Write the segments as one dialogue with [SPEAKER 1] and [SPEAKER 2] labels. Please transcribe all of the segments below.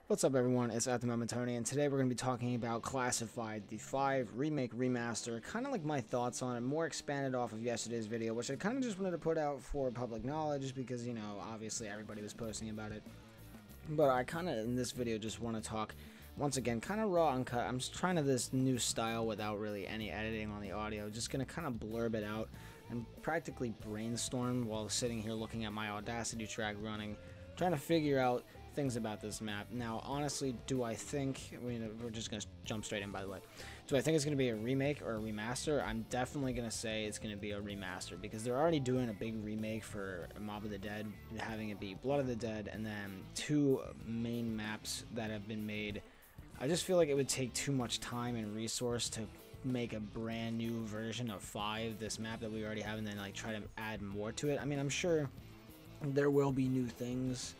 [SPEAKER 1] What's up, everyone? It's at the moment Tony, and today we're going to be talking about Classified, the 5 remake remaster. Kind of like my thoughts on it, more expanded off of yesterday's video, which I kind of just wanted to put out for public knowledge because, you know, obviously everybody was posting about it. But I kind of, in this video, just want to talk, once again, kind of raw, uncut. I'm just trying to this new style without really any editing on the audio. Just going to kind of blurb it out and practically brainstorm while sitting here looking at my Audacity track running, trying to figure out things about this map. Now, honestly, do I think, we're just going to jump straight in, by the way. Do I think it's going to be a remake or a remaster? I'm definitely going to say it's going to be a remaster because they're already doing a big remake for Mob of the Dead, having it be Blood of the Dead, and then 2 main maps that have been made. I just feel like it would take too much time and resource to make a brand new version of 5, this map that we already have, and then like try to add more to it. I mean, I'm sure there will be new things,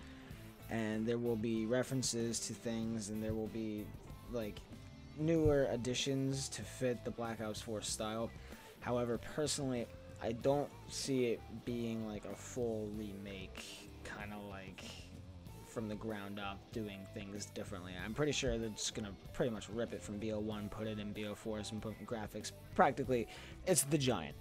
[SPEAKER 1] and there will be references to things, and there will be like newer additions to fit the Black Ops 4 style. However, personally, I don't see it being like a full remake, kind of like from the ground up, doing things differently. I'm pretty sure they're just gonna pretty much rip it from BO1, put it in BO4, some graphics. Practically, it's the Giant.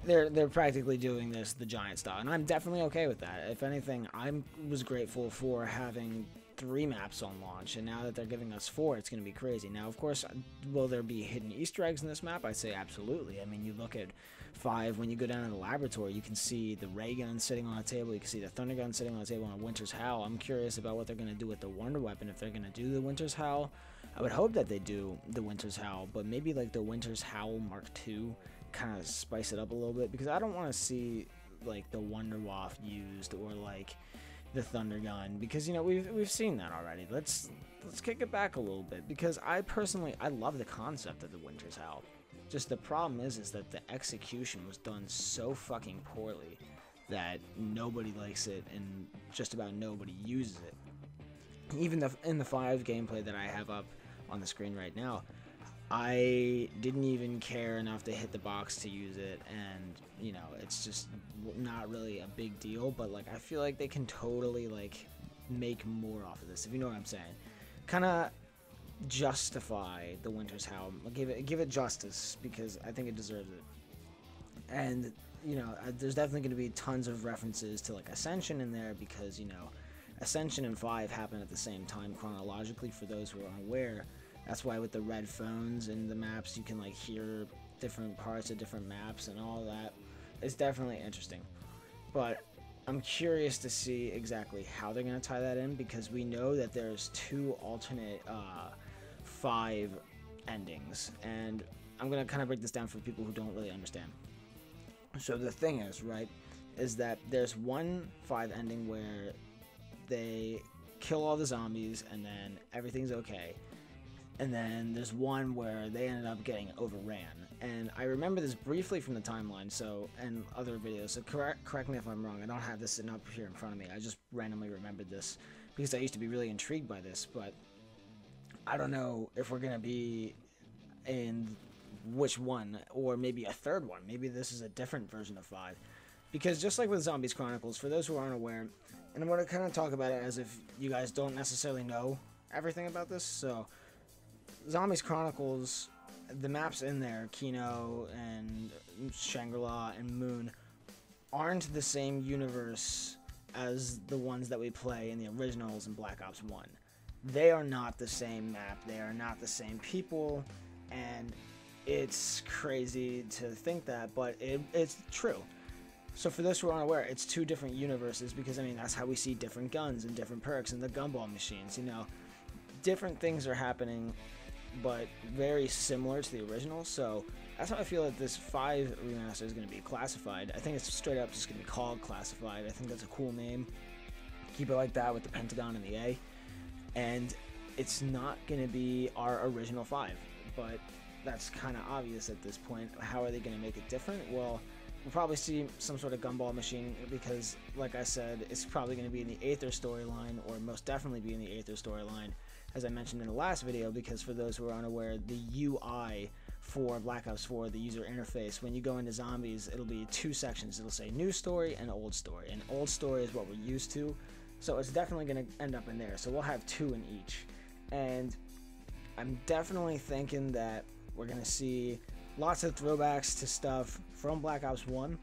[SPEAKER 1] They're practically doing this the Giant style, and I'm definitely okay with that. If anything, I was grateful for having 3 maps on launch, and now that they're giving us 4, it's going to be crazy. Now, of course, will there be hidden Easter eggs in this map? I'd say absolutely. I mean, you look at 5, when you go down in the laboratory, you can see the ray gun sitting on a table, you can see the thunder gun sitting on a table on Winter's Howl. I'm curious about what they're going to do with the Wonder Weapon, if they're going to do the Winter's Howl. I would hope that they do the Winter's Howl, but maybe like the Winter's Howl Mark II, kind of spice it up a little bit, because I don't want to see like the Wonder Waft used or like the Thunder Gun, because, you know, we've seen that already. Let's kick it back a little bit, because I personally, I love the concept of the Winter's Howl. Just the problem is that the execution was done so fucking poorly that nobody likes it and just about nobody uses it. Even in the 5 gameplay that I have up on the screen right now, I didn't even care enough to hit the box to use it, and, you know, it's just not really a big deal, but like I feel like they can totally like make more off of this, if you know what I'm saying. Kind of justify the Winter's Howl, give it justice, because I think it deserves it. And, you know, there's definitely going to be tons of references to like Ascension in there, because, you know, Ascension and 5 happen at the same time chronologically, for those who are unaware. That's why with the red phones and the maps, you can like hear different parts of different maps and all that. It's definitely interesting. But I'm curious to see exactly how they're going to tie that in, because we know that there's 2 alternate 5 endings. And I'm going to kind of break this down for people who don't really understand. So the thing is, right, is that there's one 5 ending where they kill all the zombies and then everything's okay. And then there's one where they ended up getting overran. And I remember this briefly from the timeline, so, and other videos, so correct me if I'm wrong. I don't have this up here in front of me. I just randomly remembered this because I used to be really intrigued by this, but I don't know if we're going to be in which one, or maybe a 3rd one. Maybe this is a different version of 5. Because just like with Zombies Chronicles, for those who aren't aware, and I'm going to kind of talk about it as if you guys don't necessarily know everything about this, so Zombies Chronicles, the maps in there, Kino and Shangri-La and Moon, aren't the same universe as the ones that we play in the originals in Black Ops 1. They are not the same map, they are not the same people, and it's crazy to think that, but it's true. So for those who are unaware, it's 2 different universes, because, I mean, that's how we see different guns and different perks and the gumball machines, you know. Different things are happening, but very similar to the original. So that's how I feel that this 5 remaster is going to be classified. I think it's straight up just going to be called Classified. I think that's a cool name. Keep it like that with the Pentagon and the A. And it's not going to be our original 5, but that's kind of obvious at this point. How are they going to make it different? Well, we'll probably see some sort of gumball machine, because, like I said, it's probably going to be in the Aether storyline, or most definitely be in the Aether storyline, as I mentioned in the last video, because for those who are unaware, the UI for Black Ops 4, the user interface, when you go into zombies, it'll be 2 sections. It'll say new story and old story. And old story is what we're used to. So it's definitely going to end up in there. So we'll have 2 in each. And I'm definitely thinking that we're going to see lots of throwbacks to stuff from Black Ops 1,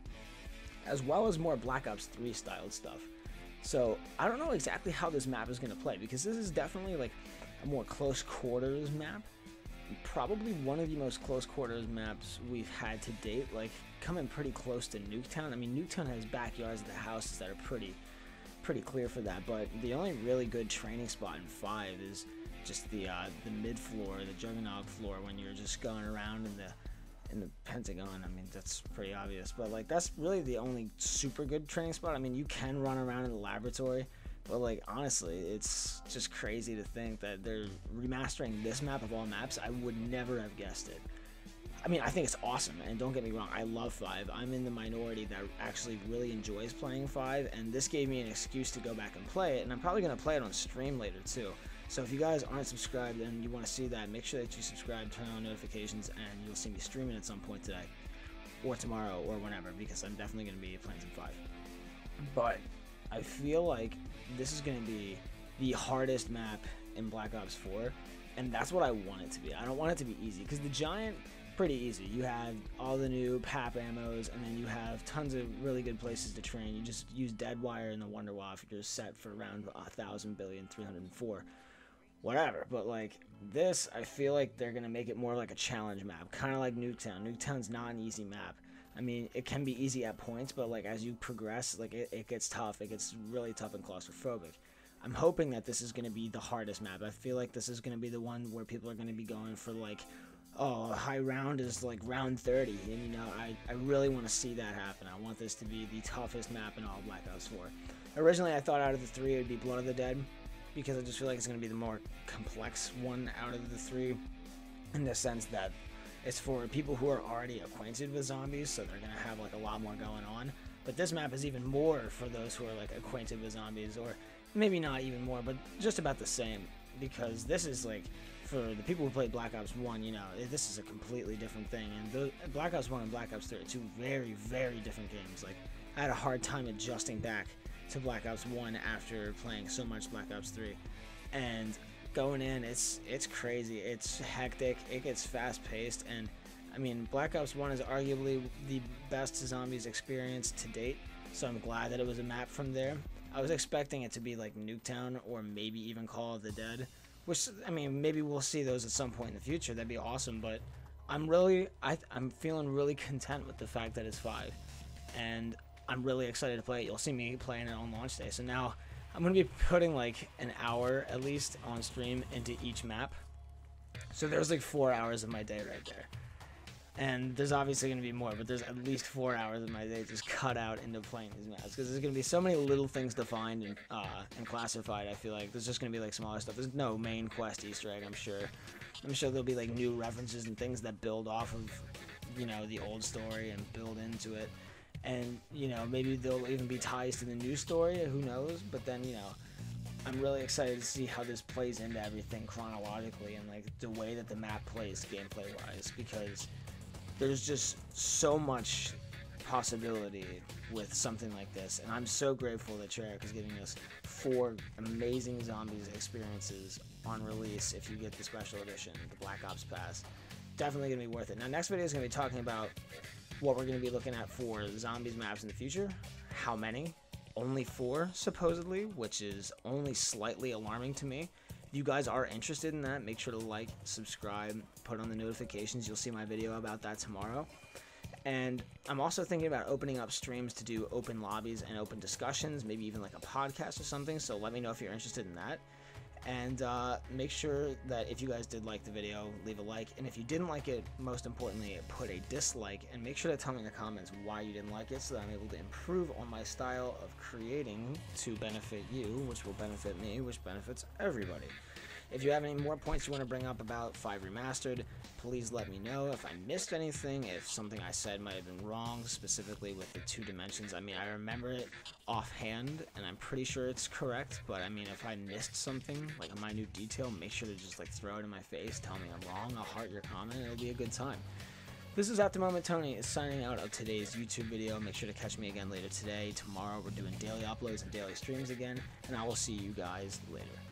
[SPEAKER 1] as well as more Black Ops 3 styled stuff. So I don't know exactly how this map is going to play, because this is definitely like a more close quarters map. Probably one of the most close quarters maps we've had to date, like coming pretty close to Nuketown. I mean, Nuketown has backyards of the houses that are pretty clear for that, but the only really good training spot in 5 is just the mid floor, the Juggernaut floor, when you're just going around in the Pentagon. I mean, that's pretty obvious, but like that's really the only super good training spot. I mean, you can run around in the laboratory, but like honestly, it's just crazy to think that they're remastering this map of all maps. I would never have guessed it. I mean, I think it's awesome, and don't get me wrong, I love 5. I'm in the minority that actually really enjoys playing 5, and this gave me an excuse to go back and play it, and I'm probably going to play it on stream later too. So if you guys aren't subscribed and you want to see that, make sure that you subscribe, turn on notifications, and you'll see me streaming at some point today, or tomorrow, or whenever, because I'm definitely going to be playing some 5. But I feel like this is going to be the hardest map in Black Ops 4, and that's what I want it to be. I don't want it to be easy, because the Giant, pretty easy. You have all the new PAP ammos, and then you have tons of really good places to train. You just use Deadwire and the Wonderwall if you're set for around 1,000,304. Whatever, but like this, I feel like they're gonna make it more like a challenge map, kind of like Nuketown. Nuketown's not an easy map. I mean, it can be easy at points, but like as you progress, like it gets tough. It gets really tough and claustrophobic. I'm hoping that this is gonna be the hardest map. I feel like this is gonna be the one where people are gonna be going for like, oh, high round is like round 30, and you know, I really want to see that happen. I want this to be the toughest map in all Black Ops 4. Originally, I thought out of the 3 it would be Blood of the Dead, because I just feel like it's going to be the more complex one out of the 3, in the sense that it's for people who are already acquainted with zombies, so they're going to have like a lot more going on. But this map is even more for those who are like acquainted with zombies, or maybe not even more, but just about the same, because this is like, for the people who played Black Ops 1, you know, this is a completely different thing, and Black Ops 1 and Black Ops 3 are 2 very, very different games. Like, I had a hard time adjusting back to Black Ops 1 after playing so much Black Ops 3, and going in, it's crazy, it's hectic, it gets fast-paced, and I mean, Black Ops 1 is arguably the best zombies experience to date, so I'm glad that it was a map from there. I was expecting it to be like Nuketown, or maybe even Call of the Dead, which, I mean, maybe we'll see those at some point in the future. That'd be awesome, but I'm feeling really content with the fact that it's 5, and I'm really excited to play it. You'll see me playing it on launch day. So now I'm going to be putting like an hour at least on stream into each map. So there's like 4 hours of my day right there. And there's obviously going to be more, but there's at least 4 hours of my day just cut out into playing these maps, because there's going to be so many little things to find and classified. I feel like there's just going to be like smaller stuff. There's no main quest Easter egg, I'm sure. I'm sure there'll be like new references and things that build off of, you know, the old story and build into it. And, you know, maybe there'll even be ties to the new story, who knows? But then, you know, I'm really excited to see how this plays into everything chronologically, and like the way that the map plays gameplay-wise, because there's just so much possibility with something like this, and I'm so grateful that Treyarch is giving us 4 amazing zombies experiences on release. If you get the special edition, the Black Ops Pass, definitely gonna be worth it. Now, next video is gonna be talking about what we're gonna be looking at for zombies maps in the future. How many? Only 4 supposedly, which is only slightly alarming to me. If you guys are interested in that, make sure to like, subscribe, put on the notifications. You'll see my video about that tomorrow. And I'm also thinking about opening up streams to do open lobbies and open discussions, maybe even like a podcast or something, so let me know if you're interested in that. And make sure that if you guys did like the video, leave a like, and if you didn't like it, most importantly, put a dislike, and make sure to tell me in the comments why you didn't like it, so that I'm able to improve on my style of creating to benefit you, which will benefit me, which benefits everybody. If you have any more points you want to bring up about 5 Remastered, please let me know. If I missed anything, if something I said might have been wrong, specifically with the 2 dimensions. I mean, I remember it offhand, and I'm pretty sure it's correct, but I mean, if I missed something, like a minute detail, make sure to just like throw it in my face, tell me I'm wrong, I'll heart your comment, it'll be a good time. This is At the Moment Tony signing out of today's YouTube video. Make sure to catch me again later today. Tomorrow we're doing daily uploads and daily streams again, and I will see you guys later.